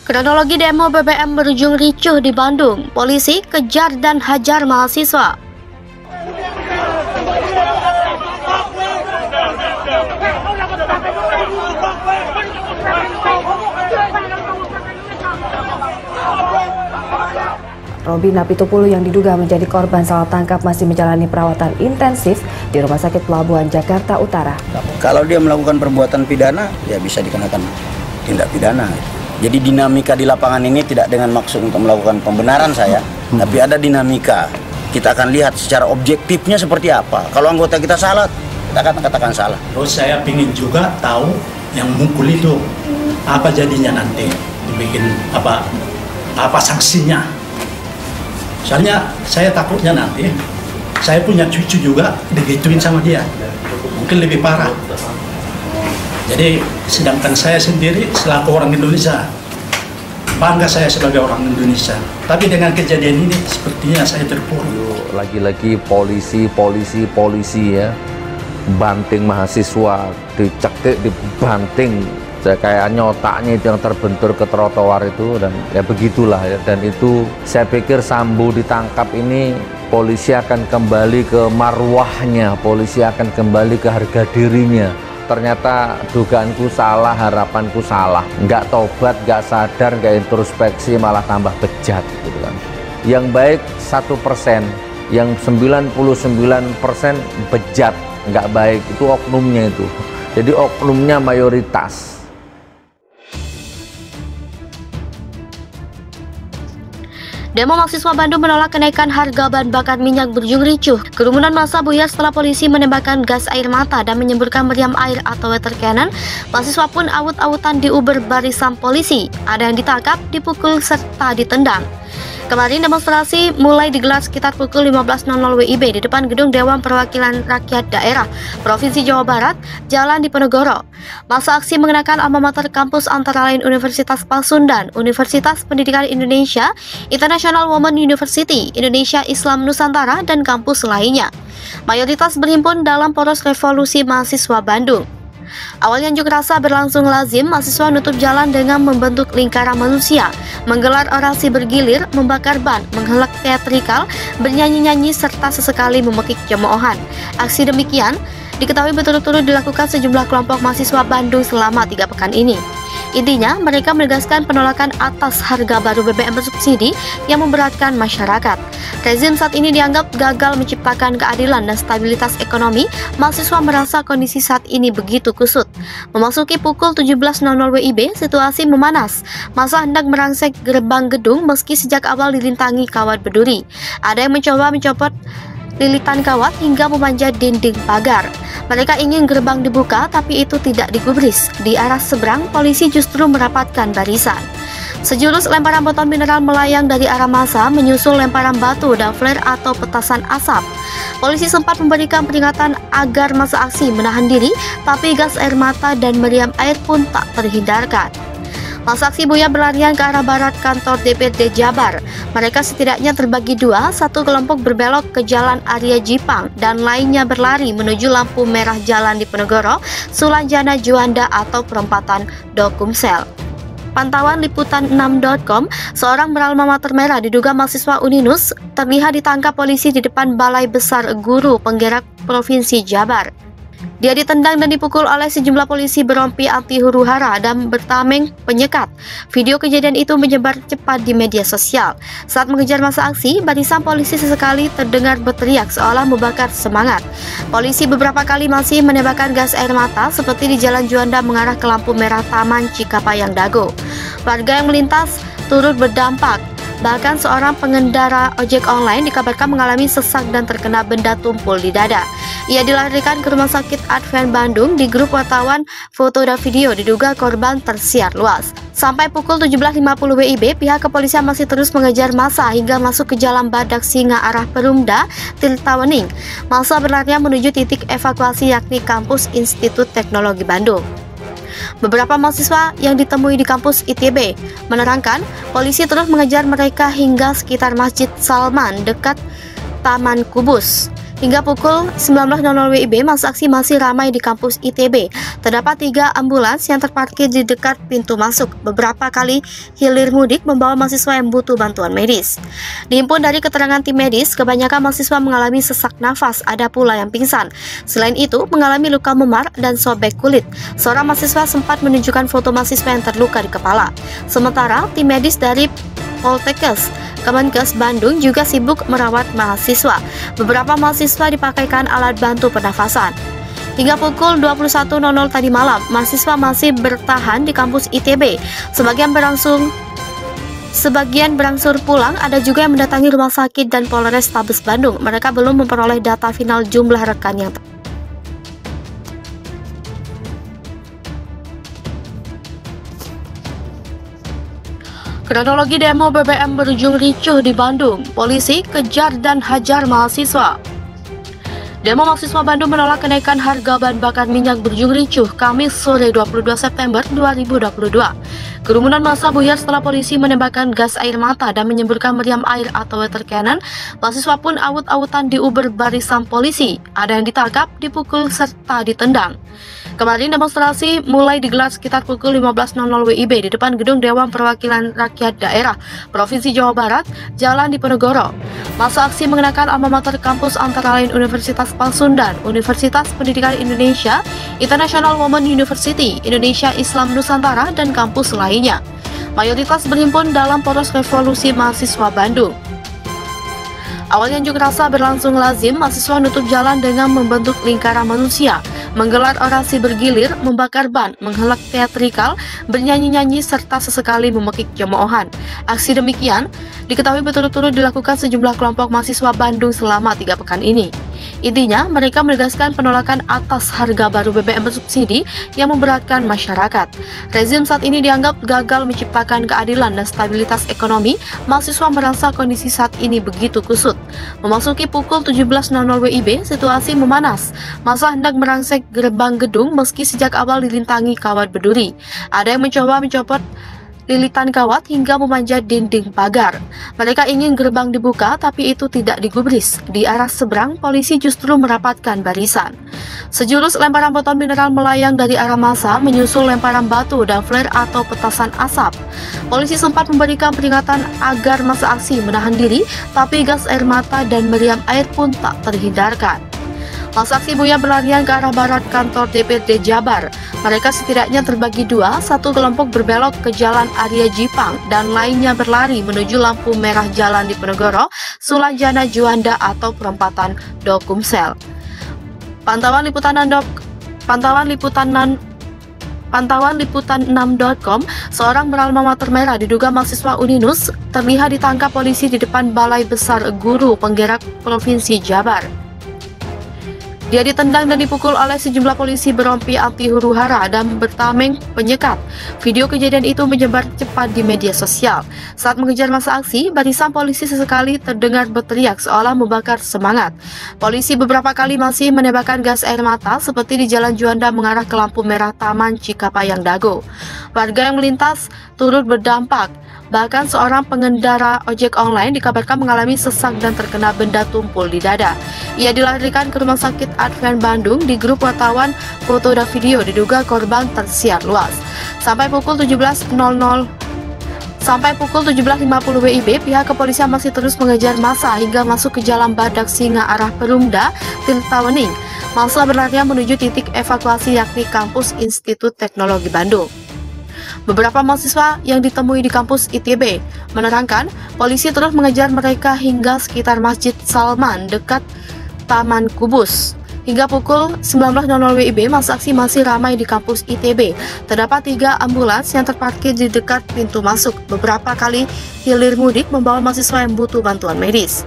Kronologi demo BBM berujung ricuh di Bandung, polisi kejar dan hajar mahasiswa. Robi Napitupulu yang diduga menjadi korban salah tangkap masih menjalani perawatan intensif di Rumah Sakit Pelabuhan Jakarta Utara. Kalau dia melakukan perbuatan pidana, ya bisa dikenakan tindak pidana. Jadi dinamika di lapangan ini tidak dengan maksud untuk melakukan pembenaran saya, tapi ada dinamika. Kita akan lihat secara objektifnya seperti apa. Kalau anggota kita salah, kita akan katakan salah. Terus saya ingin juga tahu yang mukul itu apa jadinya nanti, dibikin apa sanksinya. Soalnya saya takutnya nanti saya punya cucu juga digituin sama dia, mungkin lebih parah. Jadi sedangkan saya sendiri selaku orang Indonesia, bangga saya sebagai orang Indonesia. Tapi dengan kejadian ini sepertinya saya terpuruk. Lagi-lagi polisi ya, banting mahasiswa, dicekik, dibanting. Kayaknya otaknya itu yang terbentur ke trotoar itu, dan ya begitulah ya. Dan itu saya pikir Sambo ditangkap ini, polisi akan kembali ke marwahnya, polisi akan kembali ke harga dirinya. Ternyata dugaanku salah, harapanku salah. Nggak tobat, nggak sadar, nggak introspeksi, malah tambah bejat gitu kan. Yang baik 1%, yang 99% bejat, nggak baik. Itu oknumnya itu. Jadi oknumnya mayoritas. Demo mahasiswa Bandung menolak kenaikan harga bahan bakar minyak berujung ricuh. Kerumunan massa buyar setelah polisi menembakkan gas air mata dan menyemburkan meriam air atau water cannon. Mahasiswa pun awut-awutan diuber barisan polisi. Ada yang ditangkap, dipukul, serta ditendang. Kemarin demonstrasi mulai digelar sekitar pukul 15.00 WIB di depan Gedung Dewan Perwakilan Rakyat Daerah Provinsi Jawa Barat, Jalan Diponegoro. Masa aksi mengenakan alma mater kampus antara lain Universitas Pasundan, Universitas Pendidikan Indonesia, International Women University, Indonesia Islam Nusantara, dan kampus lainnya. Mayoritas berhimpun dalam Poros Revolusi Mahasiswa Bandung. Awalnya unjuk rasa berlangsung lazim, mahasiswa nutup jalan dengan membentuk lingkaran manusia, menggelar orasi bergilir, membakar ban, menghelak teatrikal, bernyanyi-nyanyi, serta sesekali memekik cemoohan. Aksi demikian diketahui berturut-turut dilakukan sejumlah kelompok mahasiswa Bandung selama 3 pekan ini. Intinya, mereka menegaskan penolakan atas harga baru BBM bersubsidi yang memberatkan masyarakat. Rezim saat ini dianggap gagal menciptakan keadilan dan stabilitas ekonomi. Mahasiswa merasa kondisi saat ini begitu kusut. Memasuki pukul 17.00 WIB, situasi memanas. Massa hendak merangsek gerbang gedung meski sejak awal dirintangi kawat berduri. Ada yang mencoba mencopot lilitan kawat hingga memanjat dinding pagar. Mereka ingin gerbang dibuka, tapi itu tidak digubris. Di arah seberang, polisi justru merapatkan barisan. Sejurus lemparan botol mineral melayang dari arah massa, menyusul lemparan batu dan flare atau petasan asap. Polisi sempat memberikan peringatan agar massa aksi menahan diri, tapi gas air mata dan meriam air pun tak terhindarkan. Massa aksi buyar berlarian ke arah barat kantor DPRD Jabar. Mereka setidaknya terbagi dua, satu kelompok berbelok ke Jalan Arya Jipang dan lainnya berlari menuju lampu merah Jalan Diponegoro, Sulanjana Juanda atau perempatan Dokumsel. Pantauan liputan6.com, seorang beralma mater merah diduga mahasiswa Uninus terlihat ditangkap polisi di depan Balai Besar Guru Penggerak Provinsi Jabar. Dia ditendang dan dipukul oleh sejumlah polisi berompi anti huru-hara dan bertameng penyekat. Video kejadian itu menyebar cepat di media sosial. Saat mengejar massa aksi, barisan polisi sesekali terdengar berteriak seolah membakar semangat. Polisi beberapa kali masih menembakkan gas air mata seperti di Jalan Juanda mengarah ke lampu merah Taman Cikapayang Dago. Warga yang melintas turut berdampak. Bahkan seorang pengendara ojek online dikabarkan mengalami sesak dan terkena benda tumpul di dada. Ia dilarikan ke Rumah Sakit Advent Bandung. Di grup wartawan foto dan video diduga korban tersiar luas. Sampai pukul 17.50 WIB, pihak kepolisian masih terus mengejar massa hingga masuk ke Jalan Badak Singa arah Perumda, Tirtawening. Massa berlarian menuju titik evakuasi yakni kampus Institut Teknologi Bandung. Beberapa mahasiswa yang ditemui di kampus ITB menerangkan polisi terus mengejar mereka hingga sekitar Masjid Salman dekat Taman Kubus. Hingga pukul 19.00 WIB, masa aksi masih ramai di kampus ITB. Terdapat 3 ambulans yang terparkir di dekat pintu masuk. Beberapa kali hilir mudik membawa mahasiswa yang butuh bantuan medis. Dihimpun dari keterangan tim medis, kebanyakan mahasiswa mengalami sesak nafas, ada pula yang pingsan. Selain itu, mengalami luka memar dan sobek kulit. Seorang mahasiswa sempat menunjukkan foto mahasiswa yang terluka di kepala. Sementara, tim medis dari Poltekkes Kemenkes Bandung juga sibuk merawat mahasiswa. Beberapa mahasiswa dipakaikan alat bantu pernafasan. Hingga pukul 21.00 tadi malam, mahasiswa masih bertahan di kampus ITB. Sebagian berangsur pulang, ada juga yang mendatangi rumah sakit dan Polrestabes Bandung. Mereka belum memperoleh data final jumlah rekan yang Kronologi demo BBM berujung ricuh di Bandung. Polisi kejar dan hajar mahasiswa. Demo mahasiswa Bandung menolak kenaikan harga bahan bakar minyak berujung ricuh Kamis sore 22 September 2022. Kerumunan massa buyar setelah polisi menembakkan gas air mata dan menyemburkan meriam air atau water cannon. Mahasiswa pun awut-awutan diuber barisan polisi. Ada yang ditangkap, dipukul, serta ditendang. Kemarin demonstrasi mulai digelar sekitar pukul 15.00 WIB di depan gedung Dewan Perwakilan Rakyat Daerah Provinsi Jawa Barat, Jalan Diponegoro. Masa aksi mengenakan alma mater kampus antara lain Universitas Pasundan, Universitas Pendidikan Indonesia, International Women University, Indonesia Islam Nusantara, dan kampus lainnya. Mayoritas berhimpun dalam Poros Revolusi Mahasiswa Bandung. Awalnya unjuk rasa berlangsung lazim, mahasiswa menutup jalan dengan membentuk lingkaran manusia, menggelar orasi bergilir, membakar ban, menghelak teatrikal, bernyanyi-nyanyi, serta sesekali memekik cemoohan. Aksi demikian diketahui berturut-turut dilakukan sejumlah kelompok mahasiswa Bandung selama 3 pekan ini. Intinya, mereka menegaskan penolakan atas harga baru BBM bersubsidi yang memberatkan masyarakat. Rezim saat ini dianggap gagal menciptakan keadilan dan stabilitas ekonomi. Mahasiswa merasa kondisi saat ini begitu kusut. Memasuki pukul 17.00 WIB, situasi memanas. Massa hendak merangsek gerbang gedung meski sejak awal dirintangi kawat berduri. Ada yang mencoba mencopot lilitan kawat hingga memanjat dinding pagar. Mereka ingin gerbang dibuka, tapi itu tidak digubris. Di arah seberang, polisi justru merapatkan barisan. Sejurus lemparan botol mineral melayang dari arah massa, menyusul lemparan batu dan flare atau petasan asap. Polisi sempat memberikan peringatan agar massa aksi menahan diri, tapi gas air mata dan meriam air pun tak terhindarkan. Massa aksi buyar berlarian ke arah barat kantor DPD Jabar. Mereka setidaknya terbagi 2, satu kelompok berbelok ke Jalan Arya Jipang dan lainnya berlari menuju lampu merah Jalan Diponegoro, Sulanjana Juanda atau perempatan Dokumsel. Pantauan liputan6.com, seorang beralma mater merah diduga mahasiswa Uninus terlihat ditangkap polisi di depan Balai Besar Guru Penggerak Provinsi Jabar. Dia ditendang dan dipukul oleh sejumlah polisi berompi anti huru-hara dan bertameng penyekat. Video kejadian itu menyebar cepat di media sosial. Saat mengejar massa aksi, barisan polisi sesekali terdengar berteriak seolah membakar semangat. Polisi beberapa kali masih menembakkan gas air mata seperti di Jalan Juanda mengarah ke lampu merah Taman Cikapayang Dago. Warga yang melintas turut berdampak. Bahkan seorang pengendara ojek online dikabarkan mengalami sesak dan terkena benda tumpul di dada. Ia dilarikan ke Rumah Sakit Advent Bandung. Di grup wartawan foto dan video diduga korban tersiar luas. Sampai pukul 17.50 WIB, pihak kepolisian masih terus mengejar massa hingga masuk ke Jalan Badak Singa arah Perumda, Tirtawening. Massa berlarian menuju titik evakuasi yakni kampus Institut Teknologi Bandung. Beberapa mahasiswa yang ditemui di kampus ITB menerangkan polisi terus mengejar mereka hingga sekitar Masjid Salman dekat Taman Kubus. Hingga pukul 19.00 WIB, masa aksi masih ramai di kampus ITB. Terdapat 3 ambulans yang terparkir di dekat pintu masuk. Beberapa kali hilir mudik membawa mahasiswa yang butuh bantuan medis.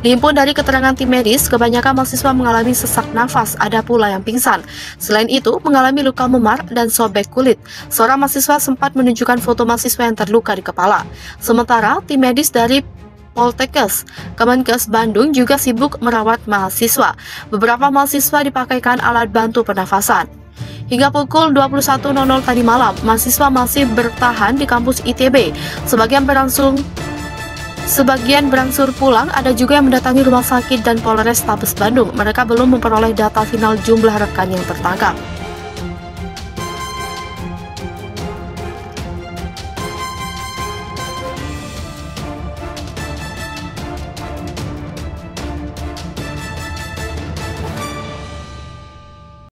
Dihimpun dari keterangan tim medis, kebanyakan mahasiswa mengalami sesak nafas, ada pula yang pingsan. Selain itu, mengalami luka memar dan sobek kulit. Seorang mahasiswa sempat menunjukkan foto mahasiswa yang terluka di kepala. Sementara, tim medis dari Poltekkes Kemenkes Bandung juga sibuk merawat mahasiswa. Beberapa mahasiswa dipakaikan alat bantu pernafasan. Hingga pukul 21.00 tadi malam, mahasiswa masih bertahan di kampus ITB. Sebagian berangsur pulang, ada juga yang mendatangi rumah sakit dan Polrestabes Bandung. Mereka belum memperoleh data final jumlah rekan yang tertangkap.